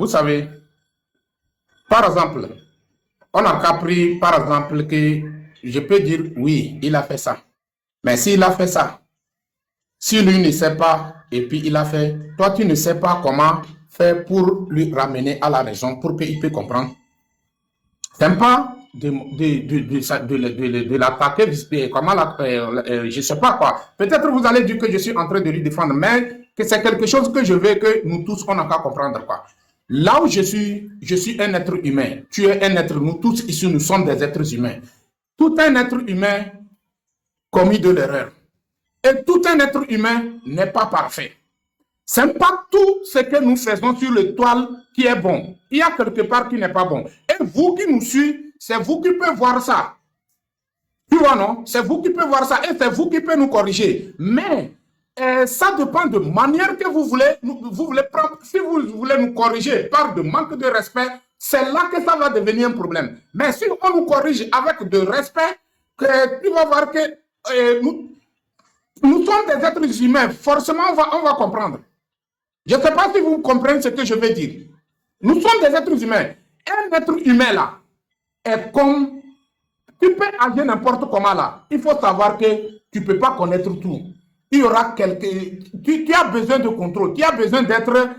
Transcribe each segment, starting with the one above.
vous savez, par exemple, on n'a qu'à pris, par exemple, que je peux dire, oui, il a fait ça. Mais s'il a fait ça, si lui ne sait pas, et puis il a fait, toi, tu ne sais pas comment faire pour lui ramener à la raison, pour qu'il puisse comprendre. C'est pas de l'attaquer, comment je ne sais pas quoi. Peut-être vous allez dire que je suis en train de lui défendre, mais que c'est quelque chose que je veux que nous tous, on n'a qu'à comprendre quoi. Là où je suis un être humain. Tu es un être, nous tous ici, nous sommes des êtres humains. Tout un être humain commis de l'erreur. Et tout un être humain n'est pas parfait. Ce n'est pas tout ce que nous faisons sur le toile qui est bon. Il y a quelque part qui n'est pas bon. Et vous qui nous suivez, c'est vous qui pouvez voir ça. Tu vois, non? C'est vous qui pouvez voir ça et c'est vous qui pouvez nous corriger. Mais ça dépend de manière que vous voulez prendre. Si vous voulez nous corriger par de manque de respect, c'est là que ça va devenir un problème. Mais si on nous corrige avec de respect, tu vas voir que nous sommes des êtres humains. Forcément, on va comprendre. Je ne sais pas si vous comprenez ce que je veux dire. Nous sommes des êtres humains. Un être humain là est comme... Tu peux agir n'importe comment là. Il faut savoir que tu ne peux pas connaître tout. Il y aura tu as besoin de contrôle. Tu as besoin d'être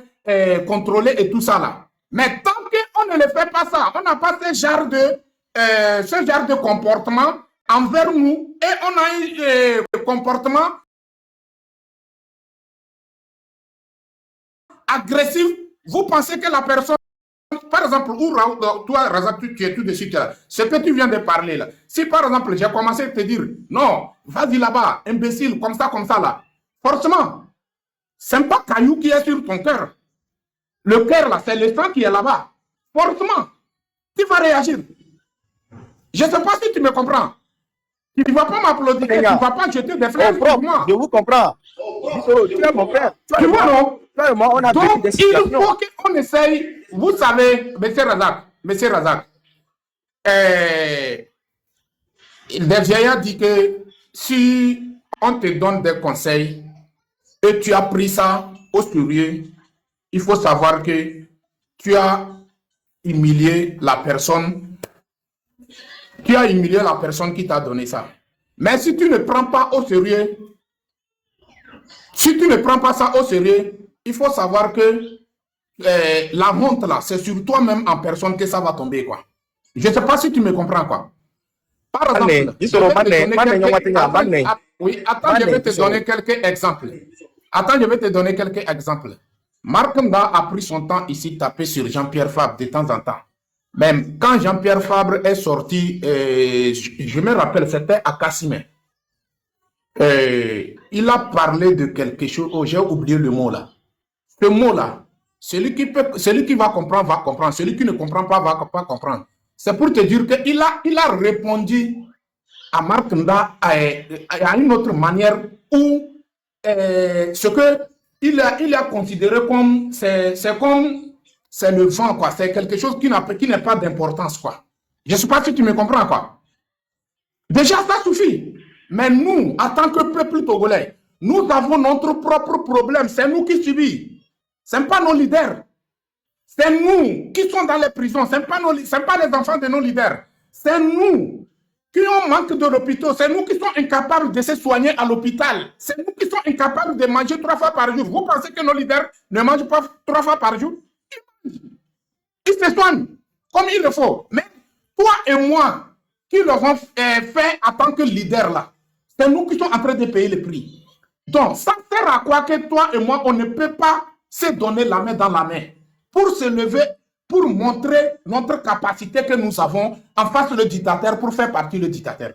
contrôlé et tout ça là. Mais tant qu'on ne le fait pas ça, on n'a pas ce genre de comportement envers nous et on a un comportement agressif. Vous pensez que la personne, par exemple, toi, Razak, tu es tout de suite là. Ce que tu viens de parler là. Si par exemple, j'ai commencé à te dire, non, vas-y là-bas, imbécile, comme ça là. Forcément, c'est pas caillou qui est sur ton cœur. Le cœur là, c'est le sang qui est là-bas. Forcément, tu vas réagir. Je ne sais pas si tu me comprends. Tu ne vas pas m'applaudir, tu ne vas pas jeter des fleurs sur moi. Je vous comprends. Tu es mon frère. Tu vois, non? On a donc, il faut qu'on essaye, vous savez, monsieur Razak, des vieillards disent que si on te donne des conseils et tu as pris ça au sérieux, il faut savoir que tu as humilié la personne, qui t'a donné ça. Mais si tu ne prends pas au sérieux, ça au sérieux, il faut savoir que la honte là, c'est sur toi-même en personne que ça va tomber quoi. Je ne sais pas si tu me comprends quoi. Par exemple, je vais te donner quelques exemples. Marc Mba a pris son temps ici taper sur Jean-Pierre Fabre de temps en temps. Même quand Jean-Pierre Fabre est sorti, je me rappelle, c'était à Kassimé. Il a parlé de quelque chose, j'ai oublié le mot là. Ce mot-là, celui qui va comprendre, celui qui ne comprend pas va pas comprendre. C'est pour te dire qu'il a répondu à Marc Nda à une autre manière où ce qu'il a considéré comme, c'est le vent, quoi. C'est quelque chose qui n'est pas d'importance, quoi. Je ne sais pas si tu me comprends, quoi. Déjà, ça suffit. Mais nous, en tant que peuple togolais, nous avons notre propre problème. C'est nous qui subissons. Ce n'est pas nos leaders. C'est nous qui sommes dans les prisons. Ce n'est pas les enfants de nos leaders. C'est nous qui ont manque de l'hôpital. C'est nous qui sommes incapables de se soigner à l'hôpital. C'est nous qui sommes incapables de manger 3 fois par jour. Vous pensez que nos leaders ne mangent pas 3 fois par jour? Ils se soignent comme il le faut. Mais toi et moi, qui leur ont fait en tant que leader là, c'est nous qui sommes en train de payer le prix. Donc, ça sert à quoi que toi et moi, on ne peut pas se donner la main dans la main pour se lever, pour montrer notre capacité que nous avons en face du dictateur pour faire partie du dictateur.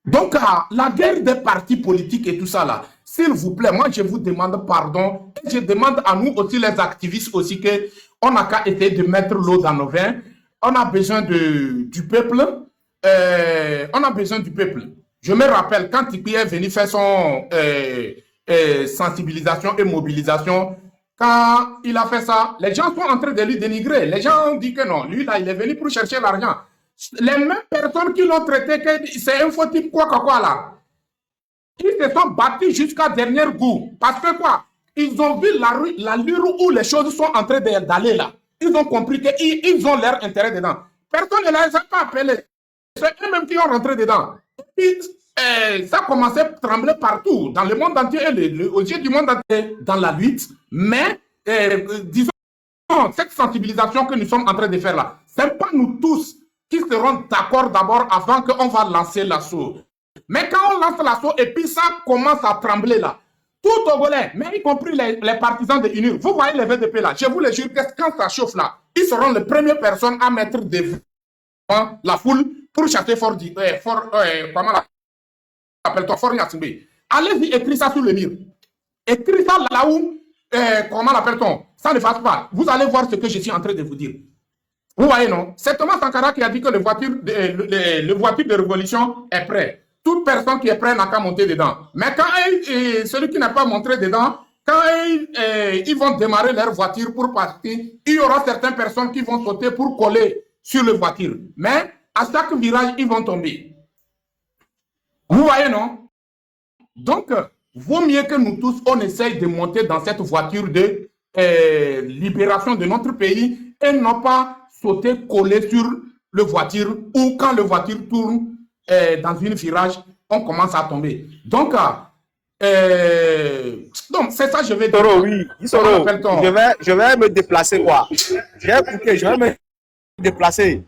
Donc, la guerre des partis politiques et tout ça là, s'il vous plaît, moi je vous demande pardon et je demande à nous aussi les activistes aussi que on n'a qu'à essayer de mettre l'eau dans nos vins. On a besoin du peuple. On a besoin du peuple. Je me rappelle quand Tipi est venu faire son sensibilisation et mobilisation, quand il a fait ça, les gens sont en train de lui dénigrer. Les gens ont dit que non, lui là, il est venu pour chercher l'argent. Les mêmes personnes qui l'ont traité que c'est un faux type quoi là. Ils se sont battus jusqu'à dernier goût. Parce que quoi? ils ont vu l'allure où les choses sont en train d'aller là. Ils ont compris qu'ils ont leur intérêt dedans. Personne ne les a pas appelés. C'est eux-mêmes qui ont rentré dedans. Et puis, ça a commencé à trembler partout, dans le monde entier, aux yeux du monde entier, dans la lutte. Mais, disons, cette sensibilisation que nous sommes en train de faire là, ce n'est pas nous tous qui seront d'accord d'abord avant qu'on va lancer l'assaut. Mais quand on lance l'assaut et puis ça commence à trembler là, tout Togolais, mais y compris les partisans de l'UNIR, vous voyez les VDP là, je vous le jure que quand ça chauffe là, ils seront les premières personnes à mettre devant la foule pour chasser Fort Yassimbe. Allez-y, écris ça sur le mur. Écris ça là où, comment l'appelle-t-on? Ça ne fasse pas. Vous allez voir ce que je suis en train de vous dire. Vous voyez, non? C'est Thomas Sankara qui a dit que le voiture de révolution est prêt. Toute personne qui est prête n'a qu'à monter dedans. Mais quand celui qui n'a pas monté dedans, quand ils vont démarrer leur voiture pour partir, il y aura certaines personnes qui vont sauter pour coller sur la voiture. Mais à chaque virage, ils vont tomber. Vous voyez, non? Donc, vaut mieux que nous tous, on essaye de monter dans cette voiture de libération de notre pays et non pas sauter, coller sur le voiture ou quand le voiture tourne dans une virage, on commence à tomber. Donc, c'est ça que je vais dire. Soro, oui, Soro, je vais me déplacer, quoi. Je vais me déplacer.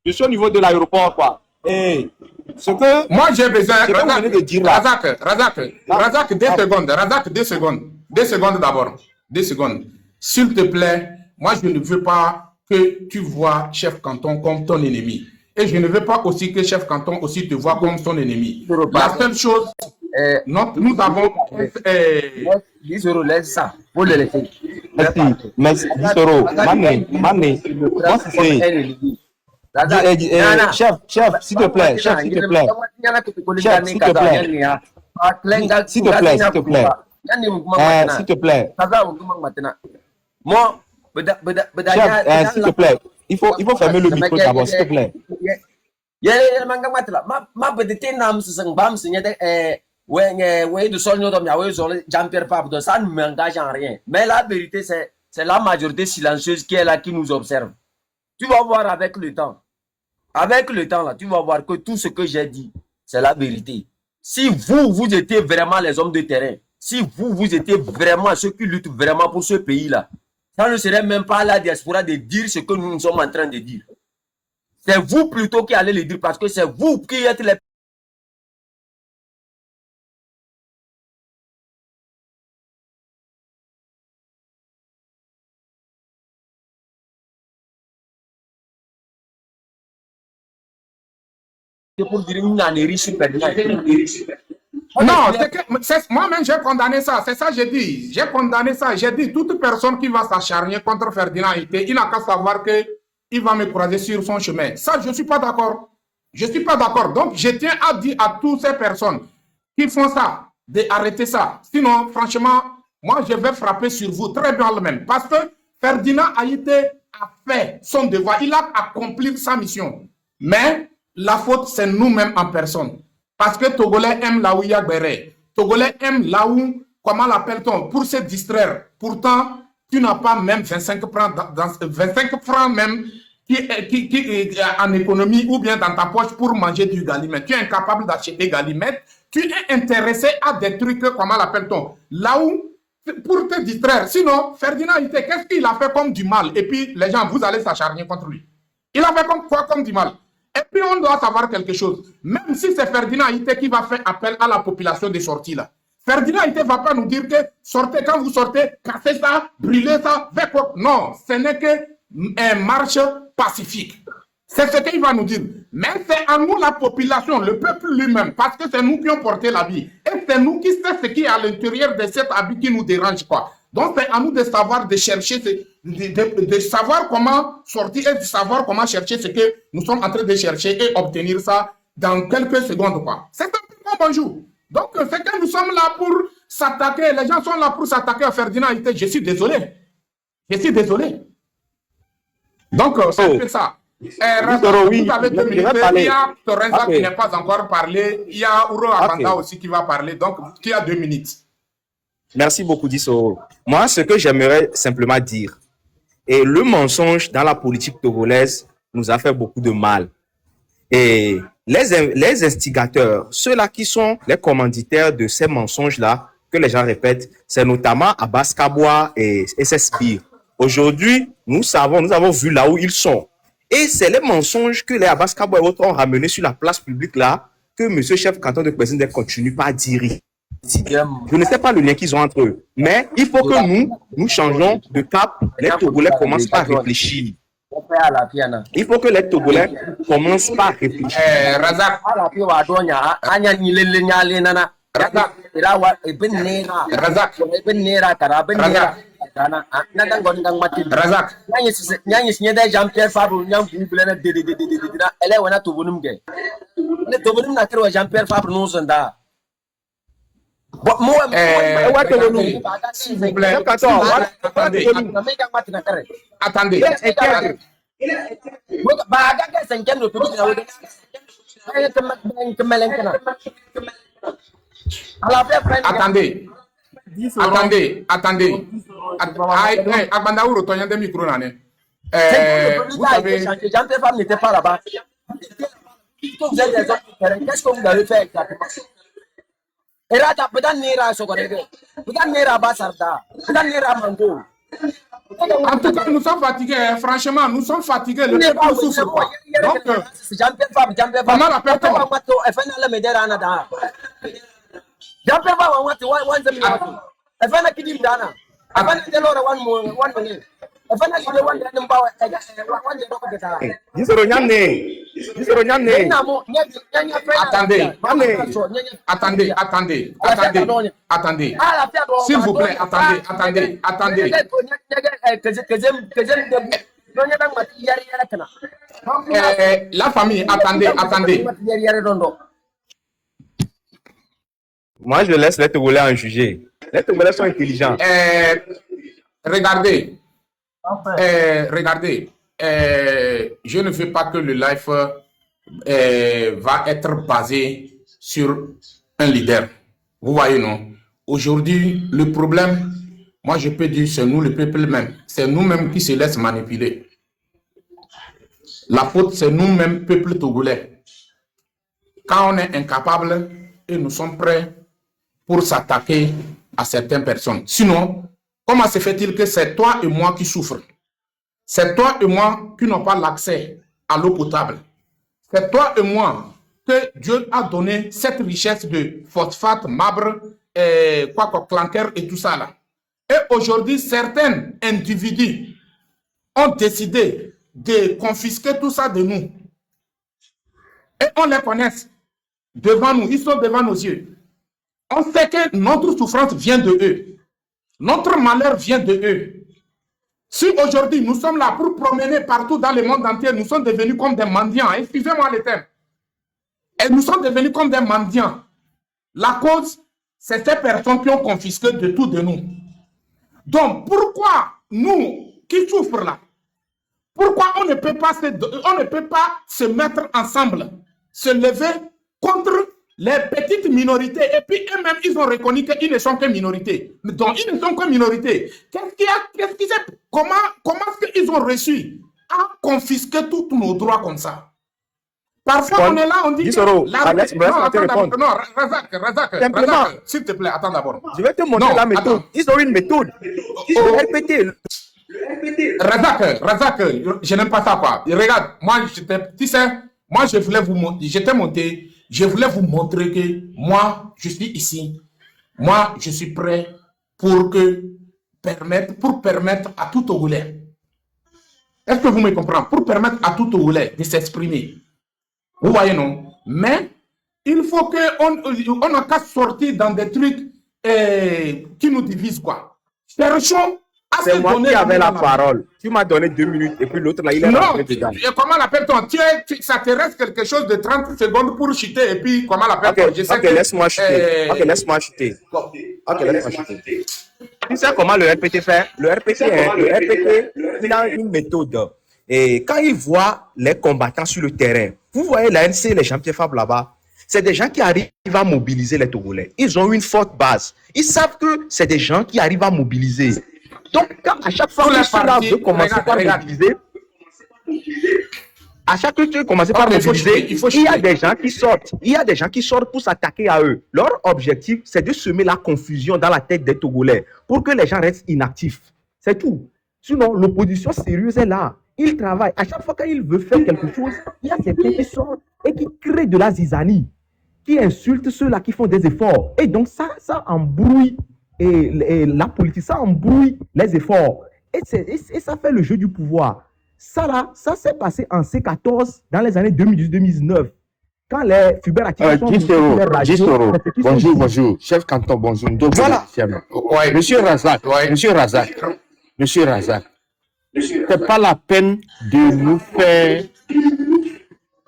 Je suis au niveau de l'aéroport, quoi. Et ce que moi j'ai besoin de dire là. Razak, 2 secondes. Razak, 2 secondes. 2 secondes d'abord. 2 secondes. S'il te plaît, moi je ne veux pas que tu vois chef canton comme ton ennemi. Et je ne veux pas aussi que chef canton aussi te voit comme son ennemi. La seule chose, nous avons... 10 euros, laisse ça. Pour le laisser. Merci, 10 euros. Mané. Moi, c'est... Chef, s'il te plaît. Chef, s'il te plaît. S'il te plaît. Moi, chef, s'il te plaît. Il faut fermer le micro d'abord, s'il te plaît. Ça ne m'engage en rien. Mais la vérité, c'est la majorité silencieuse qui est là, qui nous observe. Tu vas voir avec le temps. Avec le temps, là, tu vas voir que tout ce que j'ai dit, c'est la vérité. Si vous étiez vraiment les hommes de terrain, si vous étiez vraiment ceux qui luttent vraiment pour ce pays-là, ça ne serait même pas à la diaspora de dire ce que nous sommes en train de dire. C'est vous plutôt qui allez le dire parce que c'est vous qui êtes les... pour dire une ânerie super. Non, moi-même j'ai condamné ça, c'est ça que j'ai dit. J'ai condamné ça, j'ai dit toute personne qui va s'acharner contre Ferdinand Ité, il n'a qu'à savoir qu'il va me croiser sur son chemin. Ça, je ne suis pas d'accord. Je ne suis pas d'accord. Donc, je tiens à dire à toutes ces personnes qui font ça, d'arrêter ça. Sinon, franchement, moi, je vais frapper sur vous très bien le même. Parce que Ferdinand Ité a fait son devoir, il a accompli sa mission. Mais la faute, c'est nous-mêmes en personne. Parce que Togolais aiment là où il y a Béré. Togolais aiment là où, comment l'appelle-t-on, pour se distraire. Pourtant, tu n'as pas même 25 francs, 25 francs même qui en économie ou bien dans ta poche pour manger du galimètre. Tu es incapable d'acheter galimètre. Tu es intéressé à des trucs, comment l'appelle-t-on, là où, pour te distraire. Sinon, Ferdinand Ité, qu'est-ce qu'il a fait comme du mal? Et puis, les gens, vous allez s'acharner contre lui. Il a fait comme quoi comme du mal? Et puis, on doit savoir quelque chose. Même si c'est Ferdinand Ité qui va faire appel à la population de sortie là. Ferdinand Ité ne va pas nous dire que sortez, quand vous sortez, cassez ça, brûlez ça, faites quoi. Non, ce n'est qu'une marche pacifique. C'est ce qu'il va nous dire. Mais c'est à nous, la population, le peuple lui-même, parce que c'est nous qui ont porté l'habit. Et c'est nous qui savons ce qui est à l'intérieur de cet habit qui nous dérange pas. Donc, c'est à nous de savoir, de chercher, de savoir comment sortir et de savoir comment chercher ce que nous sommes en train de chercher et obtenir ça dans quelques secondes, quoi. C'est un peu comme bonjour. Donc, c'est que nous sommes là pour s'attaquer, les gens sont là pour s'attaquer à Ferdinand Ité. Je suis désolé. Je suis désolé. Donc, c'est un peu ça. Vous avez 2 minutes. Il y a Torenza qui n'est pas encore parlé. Il y a Ouro Abanda aussi qui va parler. Donc, qui a 2 minutes. Merci beaucoup, Dissoro. Moi, ce que j'aimerais simplement dire, et le mensonge dans la politique togolaise nous a fait beaucoup de mal. Et les instigateurs, ceux-là qui sont les commanditaires de ces mensonges-là, que les gens répètent, c'est notamment Abbas Kaboua et SSP. Aujourd'hui, nous avons vu là où ils sont. Et c'est les mensonges que les Abbas Kaboua et autres ont ramenés sur la place publique là, que monsieur chef canton de Kwesi ne continue pas à dire. Je ne sais pas le lien qu'ils ont entre eux, mais il faut que nous changeons de cap. Les Togolais commencent par réfléchir. Il faut que les Togolais commencent par réfléchir. Razak. S'il vous plaît. Attendez. Attendez. Agbandaouro, Tonya de micro, vous savez. Jean-Pierre Fabre n'était pas là-bas. Vous êtes des hommes, qu'est-ce que vous avez fait exactement? Et là, peut-être Nera Sokorede, peut-être Nera Basarda, peut-être Nera Mango. En tout cas, nous sommes fatigués, franchement, nous sommes fatigués. Le peuple souffre. Donc, Jean-Pierre Fabre, comment la personne Jean-Pierre Fabre, Attendez. S'il vous plaît, attendez. La famille, attendez. Moi, je laisse les Togolais en juger. Les Togolais sont intelligents. Regardez, je ne veux pas que le live va être basé sur un leader. Vous voyez, non? Aujourd'hui, le problème, moi je peux dire, c'est nous, le peuple même. C'est nous-mêmes qui se laissent manipuler. La faute, c'est nous-mêmes, peuple togolais. Quand on est incapable et nous sommes prêts pour s'attaquer à certaines personnes. Sinon, comment se fait-il que c'est toi et moi qui souffrent? C'est toi et moi qui n'ont pas l'accès à l'eau potable. C'est toi et moi que Dieu a donné cette richesse de phosphate, marbre, clanker et tout ça là. Et aujourd'hui, certains individus ont décidé de confisquer tout ça de nous. Et on les connaît devant nous, ils sont devant nos yeux. On sait que notre souffrance vient de eux. Notre malheur vient de eux. Si aujourd'hui nous sommes là pour promener partout dans le monde entier, nous sommes devenus comme des mendiants. Excusez-moi le terme. Et nous sommes devenus comme des mendiants. La cause, c'est ces personnes qui ont confisqué de tout de nous. Donc, pourquoi nous qui souffrons là, pourquoi on ne peut pas se mettre ensemble, se lever contre les petites minorités, et puis eux-mêmes, ils ont reconnu qu'ils ne sont que minorités. Donc, ils ne sont que minorités. Comment est-ce qu'ils ont réussi à confisquer tous nos droits comme ça? Parfois, on est là, on dit Razak, s'il te plaît, attends d'abord. Je vais te montrer la méthode. Ils ont une méthode. Ils ont répété. Razak, je n'aime pas ça, quoi. Regarde, moi, je voulais vous montrer, j'étais monté, je voulais vous montrer que moi, je suis ici. Moi, je suis prêt pour permettre à tout Togolais. Est-ce que vous me comprenez? Pour permettre à tout Togolais de s'exprimer. Vous voyez, non? Mais il faut qu'on n'a qu'à sortir dans des trucs qui nous divisent, quoi. Cherchons. C'est moi qui avais la parole. Tu m'as donné 2 minutes et puis l'autre là, il est rentré dedans. Comment l'appelle-t-on? Ça te reste quelque chose de 30 secondes pour chuter et puis comment l'appelle-t-on? Ok, laisse-moi chuter. Ok, laisse-moi chuter. Tu sais comment le RPT fait? Le RPT, il a une méthode. Et quand il voit les combattants sur le terrain, vous voyez l'ANC, les Jean-Pierre Fabre là-bas, c'est des gens qui arrivent à mobiliser les Togolais. Ils ont une forte base. Ils savent que c'est des gens qui arrivent à mobiliser. Donc, quand à chaque fois que cela veut commencer par mobiliser, à chaque fois que tu commences par mobiliser, il y a des gens qui sortent. Il y a des gens qui sortent pour s'attaquer à eux. Leur objectif, c'est de semer la confusion dans la tête des Togolais pour que les gens restent inactifs. C'est tout. Sinon, l'opposition sérieuse est là. Il travaille. À chaque fois qu'il veut faire quelque chose, il y a certains qui sortent et qui créent de la zizanie, qui insultent ceux-là qui font des efforts. Et donc, ça embrouille et la politique, ça embrouille les efforts. Et ça fait le jeu du pouvoir. Ça s'est passé en C14 dans les années 2018-2019. Quand les Fubert bonjour. Chef canton, bonjour. Voilà. Ouais. Monsieur Razak, c'est pas la peine de nous faire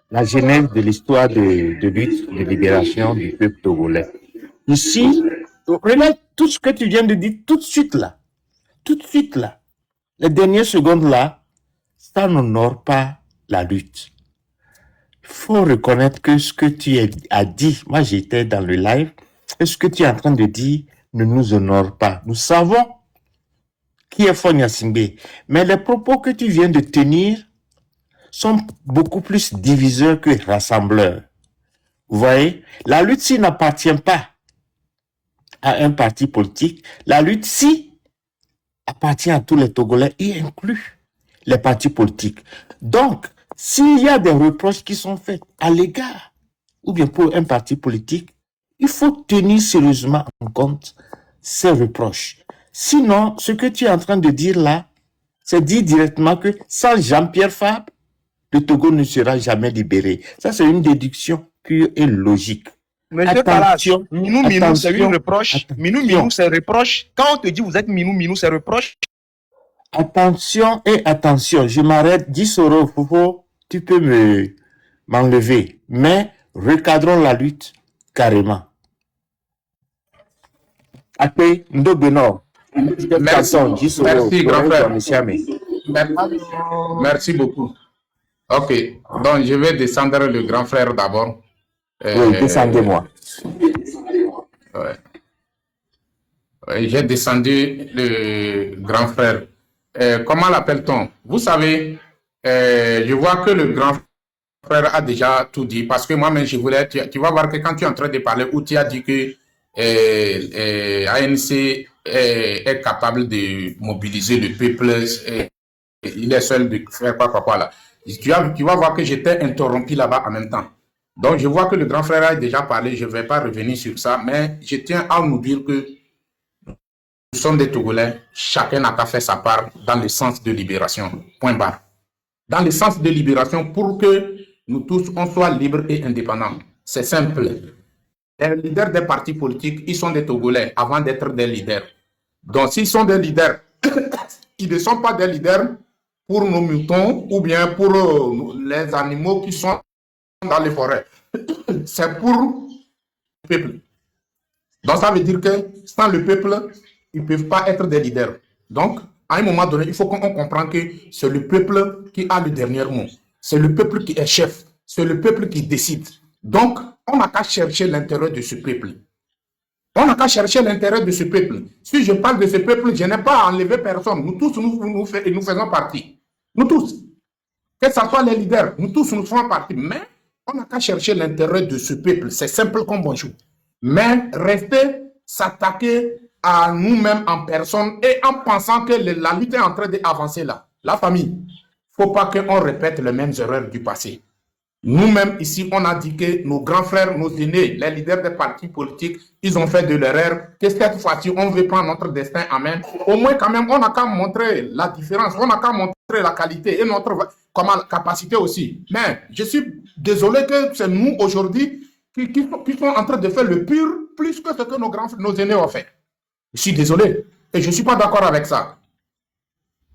la genèse de l'histoire de lutte de libération du peuple togolais. Ici, regarde tout ce que tu viens de dire tout de suite là, les dernières secondes là, ça n'honore pas la lutte. Il faut reconnaître que ce que tu as dit, moi j'étais dans le live, et ce que tu es en train de dire ne nous honore pas. Nous savons qui est Fonya Simbe, mais les propos que tu viens de tenir sont beaucoup plus diviseurs que rassembleurs. Vous voyez, la lutte s'il n'appartient pas à un parti politique, la lutte si appartient à tous les Togolais, y inclut les partis politiques. Donc, s'il y a des reproches qui sont faits à l'égard, ou bien pour un parti politique, il faut tenir sérieusement en compte ces reproches. Sinon, ce que tu es en train de dire là, c'est dire directement que sans Jean-Pierre Fabre, le Togo ne sera jamais libéré. Ça, c'est une déduction pure et logique. Monsieur Kalas, Minou, c'est une reproche. Minou, c'est reproche. Quand on te dit vous êtes Minou, c'est reproche. Attention et attention, je m'arrête, 10 euros, Fofo, tu peux m'enlever, mais recadrons la lutte carrément. Après, Ndobeno, merci, grand frère. Merci beaucoup. Ok, donc je vais descendre le grand frère d'abord. Oui, descendez-moi. Ouais. J'ai descendu le grand frère. Comment l'appelle-t-on? Vous savez, je vois que le grand frère a déjà tout dit, parce que moi-même, je voulais, tu vas voir que quand tu es en train de parler, où tu as dit que ANC est capable de mobiliser le peuple, il est seul de faire quoi là. Tu vas voir que j'étais interrompu là-bas en même temps. Donc, je vois que le grand frère a déjà parlé, je ne vais pas revenir sur ça, mais je tiens à nous dire que nous sommes des Togolais, chacun n'a qu'à faire sa part dans le sens de libération. Point barre. Dans le sens de libération pour que nous tous, on soit libres et indépendants. C'est simple. Les leaders des partis politiques, ils sont des Togolais avant d'être des leaders. Donc, s'ils sont des leaders, ils ne sont pas des leaders pour nos moutons ou bien pour les animaux qui sont dans les forêts. C'est pour le peuple. Donc, ça veut dire que sans le peuple, ils ne peuvent pas être des leaders. Donc, à un moment donné, il faut qu'on comprenne que c'est le peuple qui a le dernier mot. C'est le peuple qui est chef. C'est le peuple qui décide. Donc, on n'a qu'à chercher l'intérêt de ce peuple. On n'a qu'à chercher l'intérêt de ce peuple. Si je parle de ce peuple, je n'ai pas enlevé personne. Nous tous, nous faisons partie. Nous tous. Que ce soit les leaders, nous tous, nous faisons partie. Mais on n'a qu'à chercher l'intérêt de ce peuple. C'est simple comme bonjour. Mais rester, s'attaquer à nous-mêmes en personne et en pensant que la lutte est en train d'avancer là. La famille, il ne faut pas qu'on répète les mêmes erreurs du passé. Nous-mêmes, ici, on a dit que nos grands frères, nos aînés, les leaders des partis politiques, ils ont fait de l'erreur, que cette fois-ci, on veut prendre notre destin en main. Au moins, quand même, on n'a qu'à montrer la différence, on n'a qu'à montrer la qualité et notre capacité aussi. Mais je suis désolé que c'est nous, aujourd'hui, qui sont en train de faire le pire, plus que ce que nos aînés ont fait. Je suis désolé. Et je ne suis pas d'accord avec ça.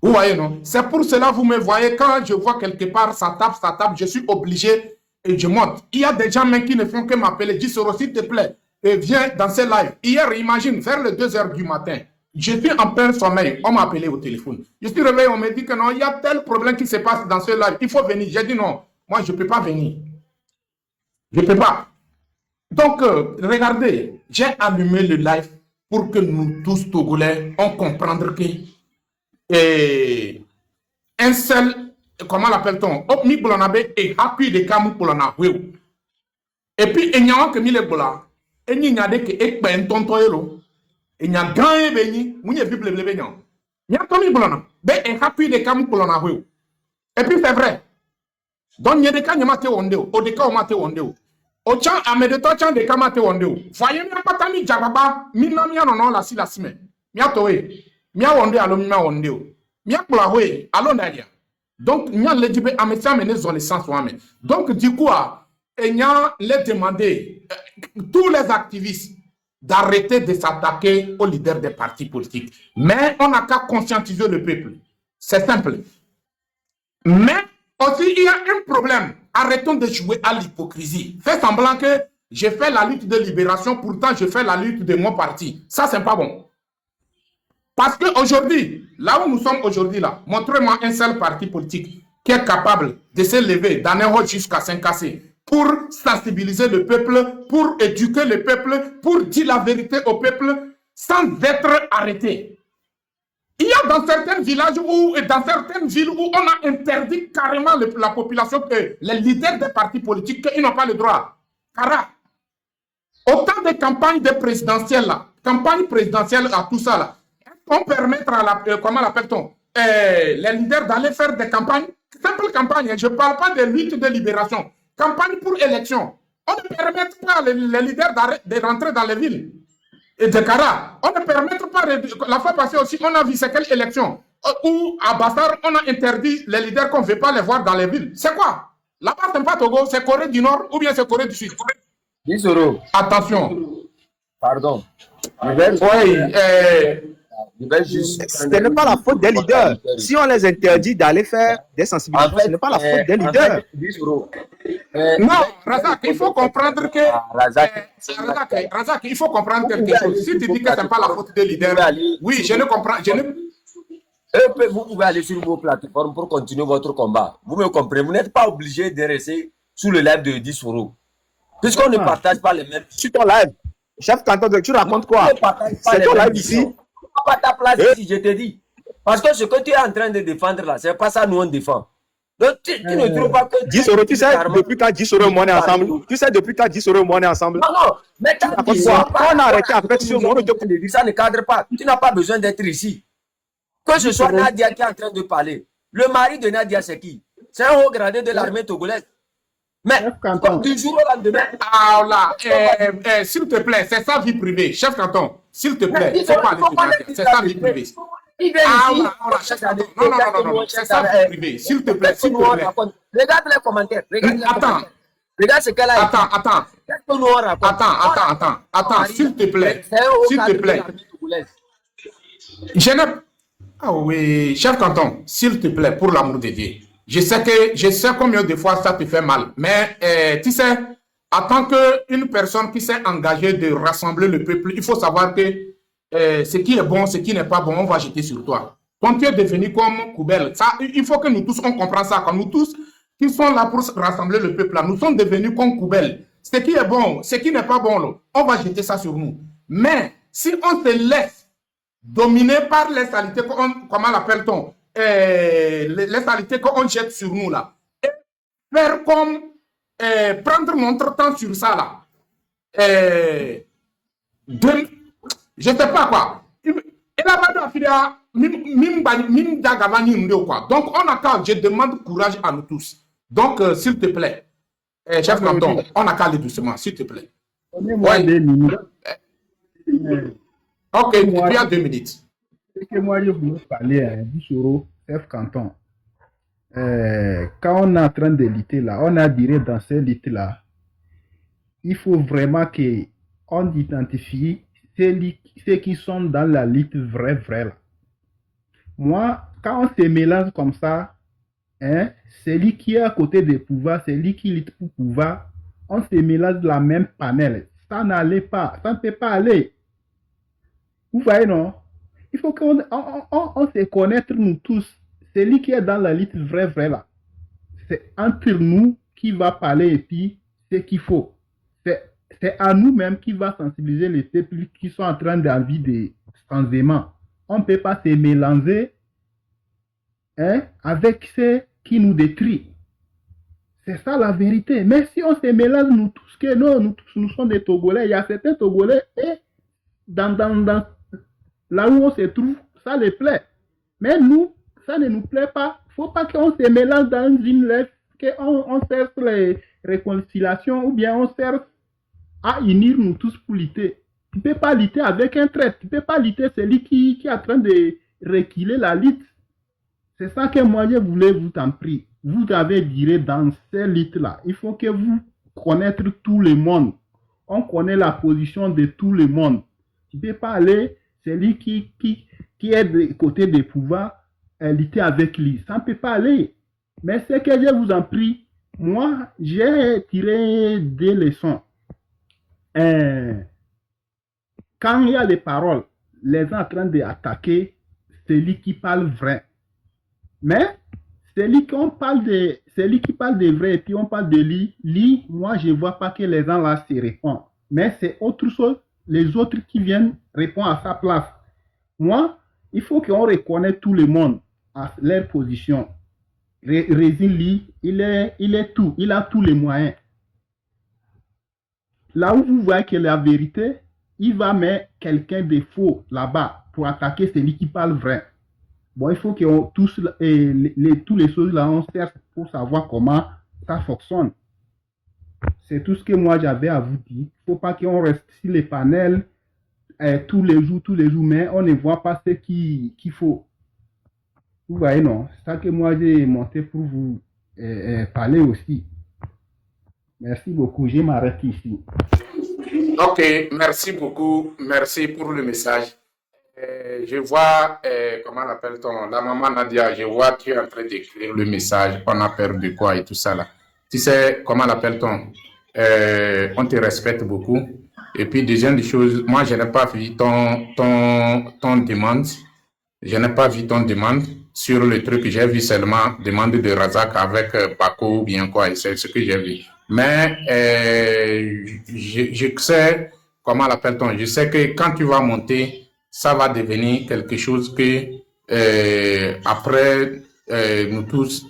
Vous voyez, non? C'est pour cela, vous me voyez, quand je vois quelque part, ça tape, je suis obligé et je monte. Il y a des gens même qui ne font que m'appeler. Dis Soro, s'il te plaît, et viens dans ces lives. Hier, imagine, vers les 2 h du matin, je suis en plein sommeil. On m'a appelé au téléphone. Je suis réveillé, on me dit que non, il y a tel problème qui se passe dans ce live. Il faut venir. J'ai dit non, moi, je ne peux pas venir. Je ne peux pas. Donc, regardez, j'ai allumé le live pour que nous tous, Togolais, on comprendre que un seul, comment l'appelle-t-on? Mi bolonabe et appui de kamu bolona. Et puis, il y a un que mille bola. Et il y a des qui est ben tonto yelo. Il y a grand beni, mouye bible blebenyan. Il y a Tommy bolona. Ben et appui de kamu bolona. Et puis, c'est vrai. Donc, il y a des cas qui mate wondeo. Au des cas, on mate wondeo. Au chan, à mes de toi, chan, des cas mate wondeo. Voyez, mi a pas tami jababa. Mi non, mi a non, la si la sime. Mi a toé. Mi a wondeo, alo mi a wondeo. Mi a kula hoe, alo nadia. Donc, il y a les débats à mes amener dans le sens où donc, du coup, il y a les demander, tous les activistes, d'arrêter de s'attaquer aux leaders des partis politiques. Mais on n'a qu'à conscientiser le peuple. C'est simple. Mais aussi, il y a un problème. Arrêtons de jouer à l'hypocrisie. Fais semblant que j'ai fait la lutte de libération, pourtant je fais la lutte de mon parti. Ça, c'est pas bon. Parce qu'aujourd'hui, là où nous sommes aujourd'hui, là, montrez-moi un seul parti politique qui est capable de se lever d'un euro jusqu'à 5 cassés pour sensibiliser le peuple, pour éduquer le peuple, pour dire la vérité au peuple sans être arrêté. Il y a dans certains villages ou dans certaines villes où on a interdit carrément la population, que les leaders des partis politiques, qu'ils n'ont pas le droit. Car autant de campagnes de présidentielles, là, campagne présidentielle à tout ça, là, on permettre à la, comment l'appelle-t-on, les leaders d'aller faire des campagnes, simple campagne, je ne parle pas de lutte de libération, campagne pour élection. On ne permet pas les leaders de rentrer dans les villes et de Kara. On ne permet pas, la fois passée aussi, on a vu c'est quelle élection, où à Bassar, on a interdit les leaders qu'on ne veut pas les voir dans les villes. C'est quoi? Là-bas, c'est pas Togo, c'est Corée du Nord ou bien c'est Corée du Sud. 10 euros. Attention. Pardon. Oui, ce n'est pas la faute des leaders. Si on les interdit d'aller faire des sensibilisations, ce n'est pas la faute des leaders. Non, Razak, il faut comprendre que... Razak, il faut comprendre quelque chose. Si tu dis que ce n'est pas la faute des leaders, oui, je ne comprends... Vous pouvez aller sur vos plateformes pour continuer votre combat. Vous me comprenez? Vous n'êtes pas obligé de rester sous le live de 10 euros. Puisqu'on ne partage pas les mêmes... Sur ton live, chef canton, tu racontes quoi? C'est ton live ici. Pas ta place ici, je te dis. Parce que ce que tu es en train de défendre là, c'est pas ça nous on défend. Donc tu ne trouves pas que 10 euros, tu sais depuis quand 10 euros on est ensemble? Tu sais depuis quand 10 euros on est ensemble? Non, mais on a arrêté après sur mon ça ne cadre pas. Tu n'as pas besoin d'être ici. Que ce soit Nadia qui est en train de parler. Le mari de Nadia, c'est qui? C'est un haut gradé de l'armée togolaise. Mais du jour au lendemain. Ah là, s'il te plaît, c'est sa vie privée, chef canton. S'il te plaît, il ne faut pas aller plus. C'est sa vie privée. Ah là, chef canton. Non, c'est sa vie privée. S'il te plaît, s'il te plaît. Regarde les commentaires. Attends. Regarde ce qu'elle a dit. Attends, s'il te plaît. S'il te plaît. Je n'ai... Ah oui, chef canton, s'il te plaît, pour l'amour de Dieu. Je sais combien de fois ça te fait mal, mais tu sais, en tant qu'une personne qui s'est engagée de rassembler le peuple, il faut savoir que ce qui est bon, ce qui n'est pas bon, on va jeter sur toi. Quand tu es devenu comme Koubel, ça, il faut que nous tous, on comprenne ça. Quand nous tous qui sont là pour rassembler le peuple, là, nous sommes devenus comme Koubel. Ce qui est bon, ce qui n'est pas bon, là, on va jeter ça sur nous. Mais si on se laisse dominer par les saletés, comment l'appelle-t-on, les saletés qu'on jette sur nous là, et faire comme prendre notre temps sur ça là, je ne sais pas quoi. Donc on attend, je demande courage à nous tous. Donc s'il te plaît, chef canton, on a qu'à aller doucement, s'il te plaît. Ok, tu as 2 minutes. C'est que moi, je voulais parler du Soro, chef canton. Quand on est en train de lutter là, on a dit dans ces luttes-là, il faut vraiment qu'on identifie ceux qui sont dans la lutte vraie là. Moi, quand on se mélange comme ça, celui qui est à côté du pouvoir, celui qui lutte pour pouvoir, on se mélange de la même panel. Ça n'allait pas, ça ne peut pas aller. Vous voyez, non? Il faut qu'on se connaisse nous tous. Celui qui est dans la lutte vraie là. C'est entre nous qui va parler et puis ce qu'il faut. c'est à nous-mêmes qui va sensibiliser les peuples qui sont en train d'envie de sans-aimant. On ne peut pas se mélanger avec ceux qui nous détruisent. C'est ça la vérité. Mais si on se mélange, nous tous, que non, nous tous, nous sommes des Togolais, il y a certains Togolais, et dans là où on se trouve, ça les plaît. Mais nous, ça ne nous plaît pas. Il ne faut pas qu'on se mélange dans une lettre, qu'on cherche les réconciliations ou bien on cherche à unir nous tous pour lutter. Tu ne peux pas lutter avec un traître. Tu ne peux pas lutter celui qui est en train de reculer la lutte. C'est ça que moi je voulais vous en prier. Vous avez dit dans ces luttes-là, il faut que vous connaissiez tout le monde. On connaît la position de tout le monde. Tu ne peux pas aller, celui qui est du côté des pouvoirs, lutter avec lui. Ça ne peut pas aller. Mais ce que je vous en prie, moi, j'ai tiré des leçons. Quand il y a des paroles, les gens en train d'attaquer celui qui parle vrai. Mais celui qui parle de vrai et puis on parle de lui, moi je ne vois pas que les gens là se répondent. Mais c'est autre chose, les autres qui viennent répondre à sa place. Moi, il faut qu'on reconnaisse tout le monde à leur position. Résine lui, il est tout, il a tous les moyens. Là où vous voyez que la vérité, il va mettre quelqu'un de faux là-bas pour attaquer celui qui parle vrai. Bon, il faut que tous les choses là, on cherche pour savoir comment ça fonctionne. C'est tout ce que moi j'avais à vous dire. Il ne faut pas qu'on reste sur les panels tous les jours, mais on ne voit pas ce qu'il faut. Vous voyez, non? C'est ça que moi j'ai monté pour vous parler aussi. Merci beaucoup. Je m'arrête ici. Ok, merci beaucoup. Merci pour le message. Je vois, comment l'appelle-t-on, la maman Nadia, je vois que tu es en train d'écrire le message, on a perdu quoi et tout ça là. Tu sais, comment l'appelle-t-on, on te respecte beaucoup. Et puis, deuxième des choses, moi, je n'ai pas vu ton demande. Je n'ai pas vu ton demande sur le truc. J'ai vu seulement demande de Razak avec Paco ou bien quoi, et c'est ce que j'ai vu. Mais je sais, comment l'appelle-t-on, je sais que quand tu vas monter, ça va devenir quelque chose que après, nous tous,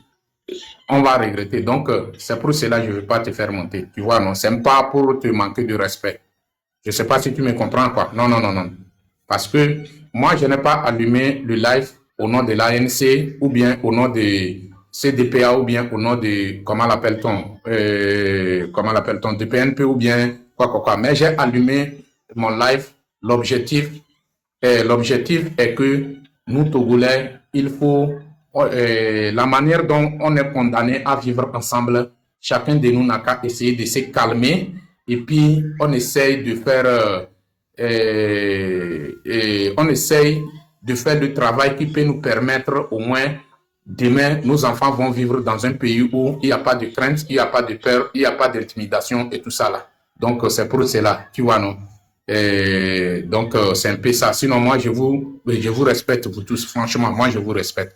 on va regretter. Donc, c'est pour cela que je ne veux pas te faire monter. Tu vois, non, c'est pas pour te manquer de respect. Je ne sais pas si tu me comprends, quoi. Non, non, non, non. Parce que moi, je n'ai pas allumé le live au nom de l'ANC ou bien au nom de CDPA ou bien au nom de, comment l'appelle-t-on, DPNP ou bien quoi. Mais j'ai allumé mon live. L'objectif est que nous, Togolais, il faut, la manière dont on est condamné à vivre ensemble, chacun de nous n'a qu'à essayer de se calmer et puis on essaye de faire, on essaye de faire le travail qui peut nous permettre au moins demain, nos enfants vont vivre dans un pays où il n'y a pas de crainte, il n'y a pas de peur, il n'y a pas d'intimidation et tout ça là. Donc, c'est pour cela, tu vois, non? Et donc, c'est un peu ça. Sinon, moi, je vous respecte, vous tous. Franchement, moi, je vous respecte.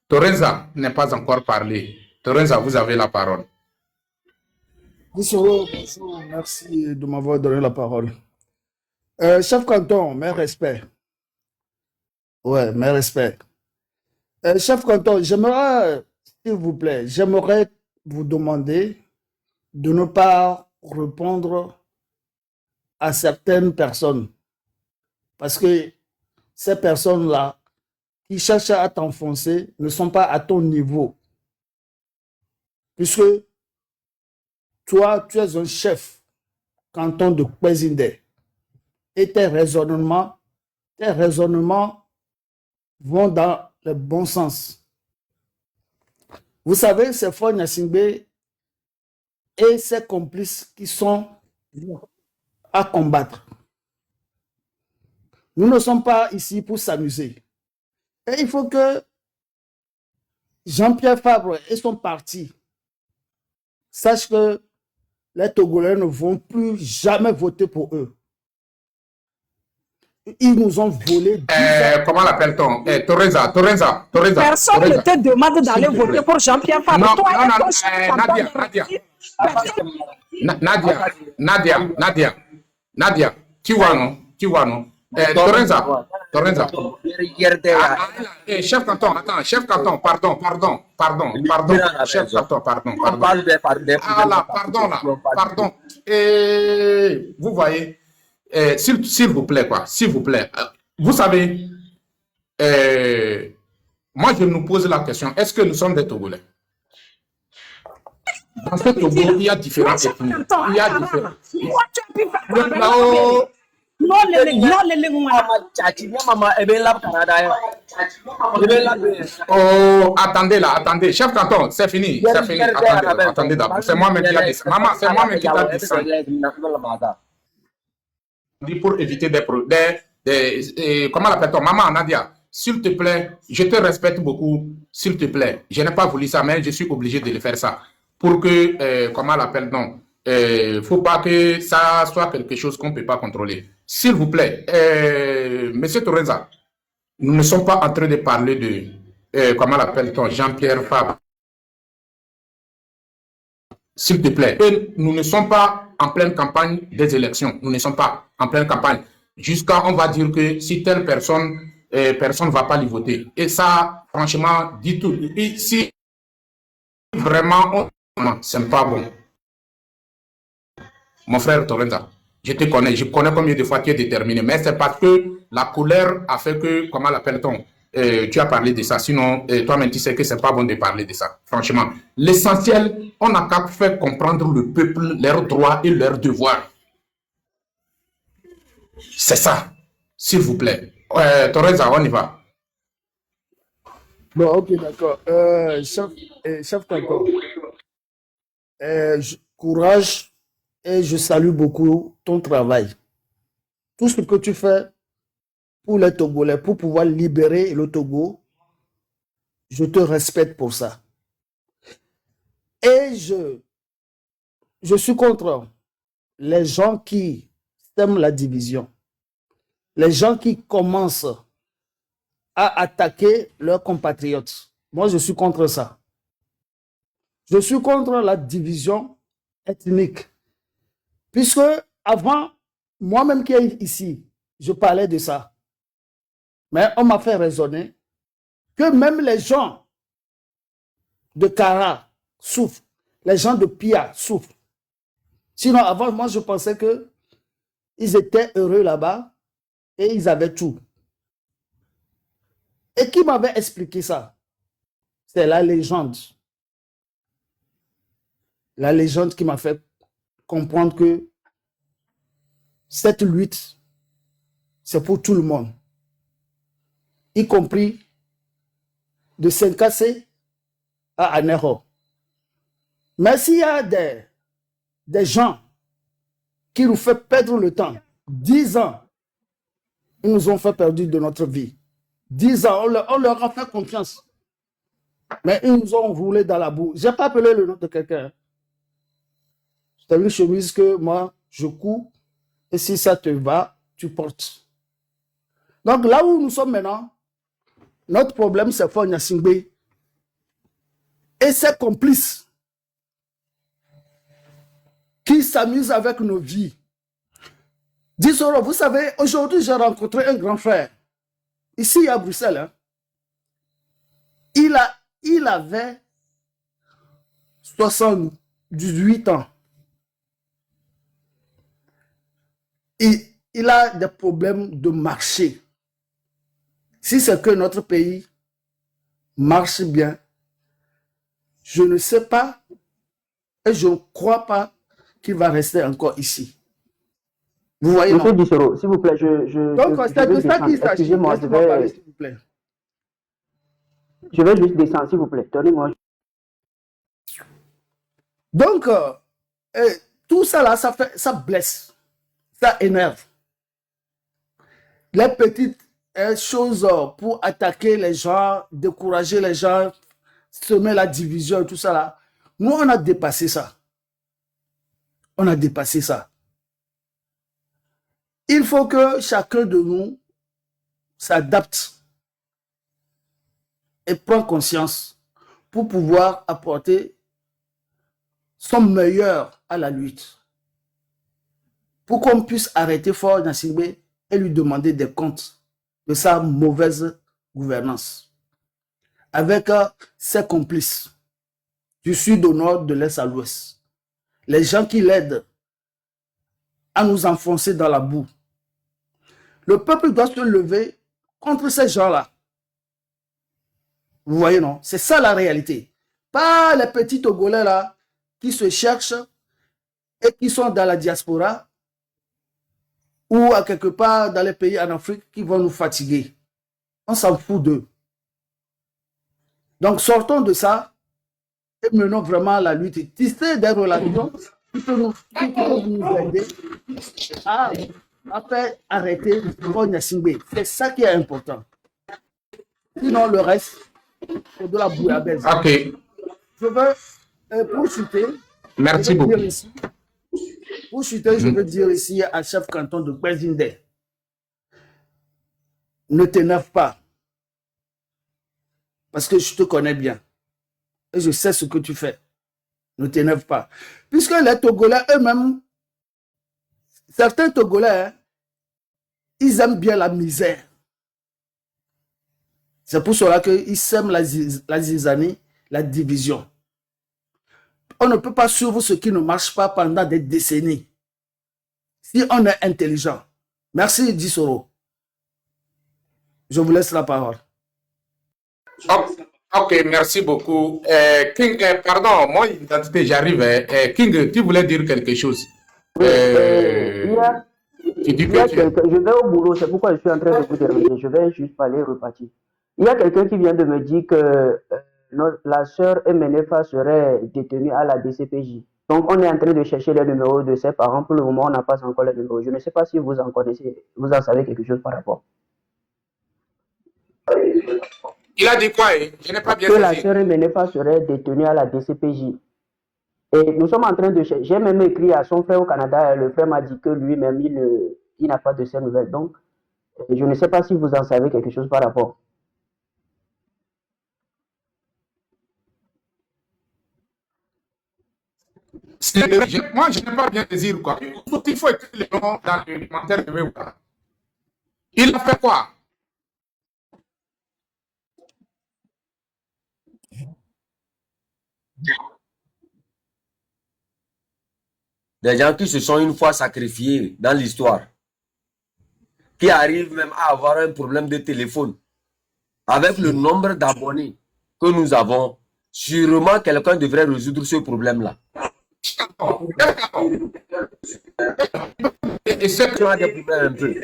Torenza n'est pas encore parlé. Torenza, vous avez la parole. Bonjour, merci de m'avoir donné la parole. Chef Canton, mes respects. Ouais, mes respects. Chef Canton, j'aimerais, s'il vous plaît, j'aimerais vous demander de ne pas répondre à certaines personnes. Parce que ces personnes-là qui cherchent à t'enfoncer ne sont pas à ton niveau. Puisque toi, tu es un chef canton de Kwezinde. Et tes raisonnements vont dans le bon sens. Vous savez, c'est Fort Gnassingbé et ses complices qui sont à combattre. Nous ne sommes pas ici pour s'amuser. Et il faut que Jean-Pierre Fabre et son parti sachent que les Togolais ne vont plus jamais voter pour eux. Ils nous ont volé 10 ans. Comment l'appelle-t-on? Torreza. Personne ne te demande d'aller S'il te voter plaît. pour Jean-Pierre Fabre. Non, Toi non, et non, ton chef canton Nadia, tu vois, non? Torreza. Chef canton, attends, chef canton, pardon. Chef canton, pardon. Ah là, pardon. Vous voyez, s'il vous plaît, quoi, s'il vous plaît. Vous savez, moi je nous pose la question, est-ce que nous sommes des Togolais? Dans ce Togo, il y a différents ethnies. Il y a différents. Oh, attendez. Chef canton, c'est fini. Attendez d'abord. C'est moi-même qui a dit ça. Maman, c'est moi-même qui a dit ça. Pour éviter comment l'appelle-t-on? Maman, Nadia, s'il te plaît, je te respecte beaucoup. S'il te plaît, je n'ai pas voulu ça, mais je suis obligé de le faire ça. Pour que, comment l'appelle-t-on? Faut pas que ça soit quelque chose qu'on ne peut pas contrôler. S'il vous plaît, Monsieur Torreza, nous ne sommes pas en train de parler de, comment l'appelle-t-on, Jean-Pierre Fabre. S'il te plaît, nous ne sommes pas en pleine campagne des élections. Nous ne sommes pas en pleine campagne. Jusqu'à, on va dire que si telle personne, personne ne va pas lui voter. Et ça, franchement, dit tout. Et si vraiment, c'est pas bon. Mon frère Torrenta, je connais combien de fois tu es déterminé, mais c'est parce que la colère a fait que, comment l'appelle-t-on, tu as parlé de ça, sinon toi-même tu sais que c'est pas bon de parler de ça, franchement. L'essentiel, on n'a qu'à faire comprendre le peuple, leurs droits et leurs devoirs. C'est ça, s'il vous plaît. Torreza, on y va. Bon, ok, d'accord. Chef canton, courage et je salue beaucoup ton travail. Tout ce que tu fais pour les Togolais, pour pouvoir libérer le Togo, je te respecte pour ça. Et je suis contre les gens qui sèment la division, les gens qui commencent à attaquer leurs compatriotes. Moi, je suis contre ça. Je suis contre la division ethnique. Puisque avant, moi-même qui est ici, je parlais de ça. Mais on m'a fait raisonner que même les gens de Kara souffrent, les gens de Pia souffrent. Sinon, avant, moi, je pensais que ils étaient heureux là-bas et ils avaient tout. Et qui m'avait expliqué ça? C'est la légende. La légende qui m'a fait comprendre que cette lutte, c'est pour tout le monde, y compris de Senkase à Anero. Mais s'il y a des gens qui nous font perdre le temps, 10 ans, ils nous ont fait perdre de notre vie. 10 ans, on leur a fait confiance. Mais ils nous ont roulé dans la boue. Je n'ai pas appelé le nom de quelqu'un. C'est une chemise que moi, je couds. Et si ça te va, tu portes. Donc là où nous sommes maintenant, notre problème, c'est Fonya Singbe et ses complices qui s'amusent avec nos vies. Disons, vous savez, aujourd'hui, j'ai rencontré un grand frère, ici à Bruxelles. Hein. Il avait 78 ans. Il a des problèmes de marché. Si c'est que notre pays marche bien, je ne sais pas et je ne crois pas qu'il va rester encore ici. Vous voyez, Monsieur non? Dissoro, s'il vous plaît, Donc, c'est de ça qu'il s'agit. Excusez-moi, Laissez-moi parler, s'il vous plaît. je vais juste descendre, s'il vous plaît. Donnez-moi. Donc, tout ça là, ça blesse, ça énerve. Les petites choses pour attaquer les gens, décourager les gens, semer la division et tout ça là. Nous, on a dépassé ça. On a dépassé ça. Il faut que chacun de nous s'adapte et prend conscience pour pouvoir apporter son meilleur à la lutte. Pour qu'on puisse arrêter Faure Gnassingbé et lui demander des comptes de sa mauvaise gouvernance. Avec ses complices du sud au nord, de l'est à l'ouest. Les gens qui l'aident à nous enfoncer dans la boue. Le peuple doit se lever contre ces gens-là. Vous voyez, non? C'est ça la réalité. Pas les petits Togolais là qui se cherchent et qui sont dans la diaspora ou à quelque part dans les pays en Afrique qui vont nous fatiguer. On s'en fout d'eux. Donc sortons de ça et menons vraiment la lutte. Tisser des relations qui peuvent nous aider à faire arrêter Faure Gnassingbé. C'est ça qui est important. Sinon le reste, c'est de la bouillabaisse. Ok. Je veux, pour chuter, Merci beaucoup. Pour chuter, je veux dire ici à chef canton de Kwezinde, ne t'énerve pas, parce que je te connais bien et je sais ce que tu fais. Ne t'énerve pas. Puisque les Togolais eux-mêmes, certains Togolais, hein, ils aiment bien la misère. C'est pour cela qu'ils sèment la zizanie, la division. On ne peut pas suivre ce qui ne marche pas pendant des décennies. Si on est intelligent. Merci, Dissoro. Je vous laisse la parole. Ok, merci beaucoup. King, pardon, moi, identité, j'arrive. King, tu voulais dire quelque chose. Oui, Tu dis il y a que tu... quelqu'un, je vais au boulot, c'est pourquoi je suis en train de vous déranger. Je vais juste parler repartir. Il y a quelqu'un qui vient de me dire que la sœur Emenefa serait détenue à la DCPJ. Donc, on est en train de chercher les numéros de ses parents. Pour le moment, on n'a pas encore les numéros. Je ne sais pas si vous en connaissez, vous en savez quelque chose par rapport. Il a dit quoi? Je n'ai pas bien Que la saisi. sœur Emenefa serait détenue à la DCPJ. Et nous sommes en train de chercher. J'ai même écrit à son frère au Canada. Et le frère m'a dit que lui-même, il n'a pas de ces nouvelles. Donc, je ne sais pas si vous en savez quelque chose par rapport. Moi, je n'ai pas bien saisi quoi. Il faut écrire le nom dans le commentaire de Wewka. Il a fait quoi? Des gens qui se sont une fois sacrifiés dans l'histoire, qui arrivent même à avoir un problème de téléphone. Avec le nombre d'abonnés que nous avons, sûrement quelqu'un devrait résoudre ce problème-là. Et c'est Tu as des problèmes un peu.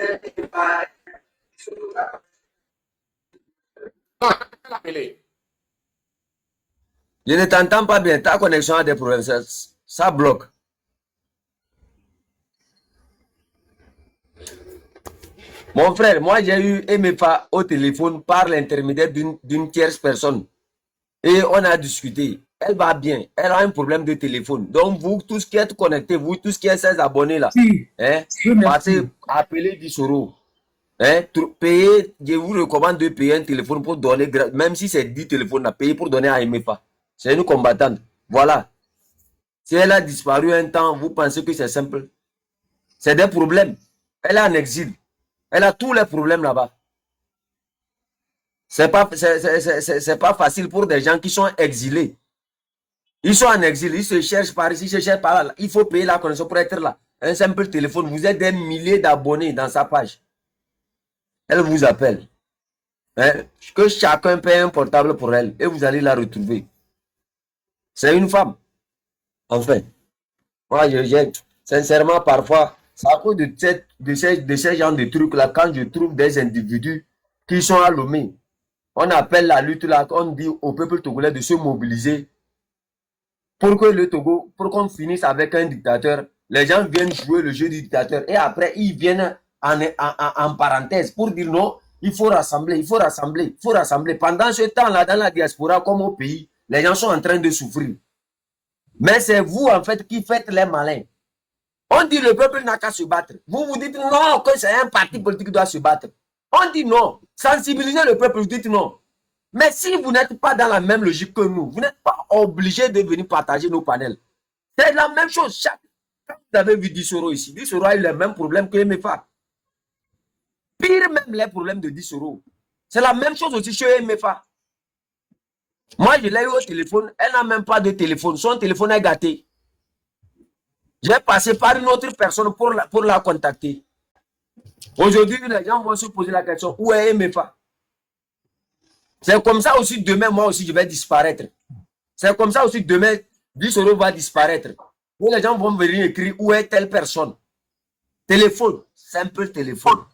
Je ne t'entends pas bien. Ta connexion a des problèmes. Ça bloque. Mon frère, moi j'ai eu Emefa au téléphone par l'intermédiaire d'une tierce personne. Et on a discuté. Elle va bien. Elle a un problème de téléphone. Donc vous, tous qui êtes connectés, vous, tous qui êtes 16 abonnés là, hein, passez, appelez Dissoro. Hein, payez, je vous recommande de payer un téléphone pour donner, même si c'est 10 téléphones à payer pour donner à Emefa. C'est une combattante. Voilà. Si elle a disparu un temps, vous pensez que c'est simple. C'est des problèmes. Elle est en exil. Elle a tous les problèmes là-bas. C'est pas facile pour des gens qui sont exilés. Ils sont en exil, ils se cherchent par ici, ils se cherchent par là. Il faut payer la connexion pour être là. Un simple téléphone, vous êtes des milliers d'abonnés dans sa page. Elle vous appelle. Hein? Que chacun paye un portable pour elle et vous allez la retrouver. C'est une femme. Enfin, moi, sincèrement, parfois, c'est à cause de ces genres de trucs-là, quand je trouve des individus qui sont à Lomé, on appelle la lutte là, on dit au peuple togolais de se mobiliser pour que le Togo, pour qu'on finisse avec un dictateur. Les gens viennent jouer le jeu du dictateur et après, ils viennent en parenthèse pour dire non, il faut rassembler, il faut rassembler, il faut rassembler. Pendant ce temps-là, dans la diaspora comme au pays, les gens sont en train de souffrir. Mais c'est vous, en fait, qui faites les malins. On dit le peuple n'a qu'à se battre. Vous vous dites non, que c'est un parti politique qui doit se battre. On dit non. Sensibiliser le peuple, vous dites non. Mais si vous n'êtes pas dans la même logique que nous, vous n'êtes pas obligé de venir partager nos panels. C'est la même chose. Quand vous avez vu Dissoro ici, Dissoro a eu les mêmes problèmes que MFA. Pire même les problèmes de Dissoro. C'est la même chose aussi chez MFA. Moi, je l'ai eu au téléphone. Elle n'a même pas de téléphone. Son téléphone est gâté. J'ai passé par une autre personne pour la contacter. Aujourd'hui, les gens vont se poser la question, où est MFA? C'est comme ça aussi, demain, moi aussi, je vais disparaître. C'est comme ça aussi, demain, Dissoro va disparaître. Et les gens vont venir écrire, où est telle personne? Téléphone, simple téléphone.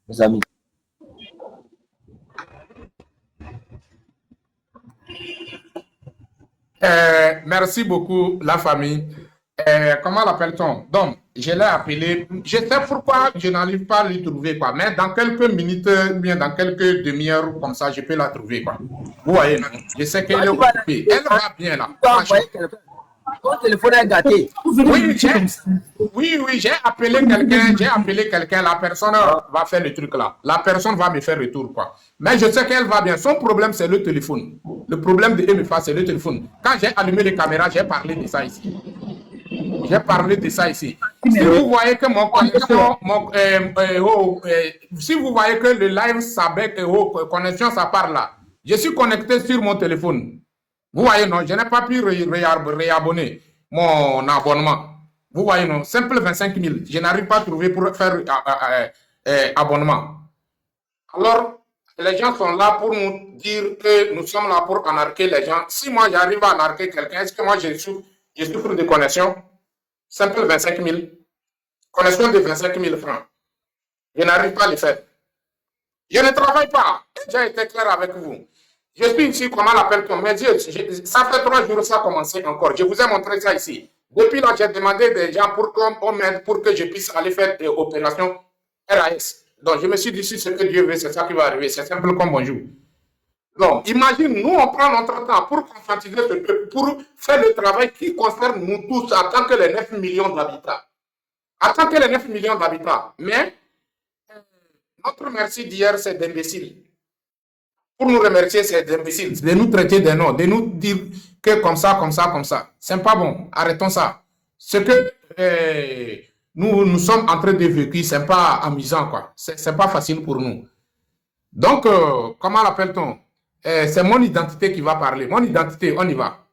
Mes amis. Merci beaucoup, la famille. Comment l'appelle-t-on? Donc, je l'ai appelé. Je sais pourquoi je n'arrive pas à lui trouver, quoi. Mais dans quelques minutes, bien dans quelques demi-heures, comme ça, je peux la trouver, quoi. Vous voyez, non? Je sais qu'elle est occupée. Elle va bien, là. Ton téléphone est gâté. Oui, j'ai appelé quelqu'un, la personne va faire le truc là. La personne va me faire retour, quoi. Mais je sais qu'elle va bien. Son problème, c'est le téléphone. Le problème de MFA, c'est le téléphone. Quand j'ai allumé les caméras, j'ai parlé de ça ici. Si vous voyez que mon connexion, si vous voyez que le live, ça connexion, ça part là. Je suis connecté sur mon téléphone. Vous voyez, non, je n'ai pas pu réabonner mon abonnement. Vous voyez, non, simple 25 000. Je n'arrive pas à trouver pour faire abonnement. Alors, les gens sont là pour nous dire que nous sommes là pour anarquer les gens. Si moi, j'arrive à anarquer quelqu'un, est-ce que moi, je souffre de connexion? Simple 25 000. Connexion de 25 000 francs. Je n'arrive pas à le faire. Je ne travaille pas. J'ai déjà été clair avec vous. Je suis ici, comment l'appelle-t-on? Mais Dieu, ça fait 3 jours que ça a commencé encore. Je vous ai montré ça ici. Depuis là, j'ai demandé des gens qu'on m'aide pour que je puisse aller faire des opérations RAS. Donc, je me suis dit, si c'est que Dieu veut, c'est ça qui va arriver. C'est simple comme bonjour. Donc, imagine, nous, on prend notre temps pour conscientiser ce peuple, pour faire le travail qui concerne nous tous en tant que les 9 millions d'habitants. En tant que les 9 millions d'habitants. Mais, notre merci d'hier, c'est d'imbéciles. Pour nous remercier, c'est d'imbéciles. De nous traiter des noms, de nous dire que comme ça. C'est pas bon. Arrêtons ça. Ce que nous sommes en train de vécu, c'est pas amusant, quoi. C'est pas facile pour nous. Donc, comment l'appelle-t-on? C'est mon identité qui va parler. Mon identité, on y va.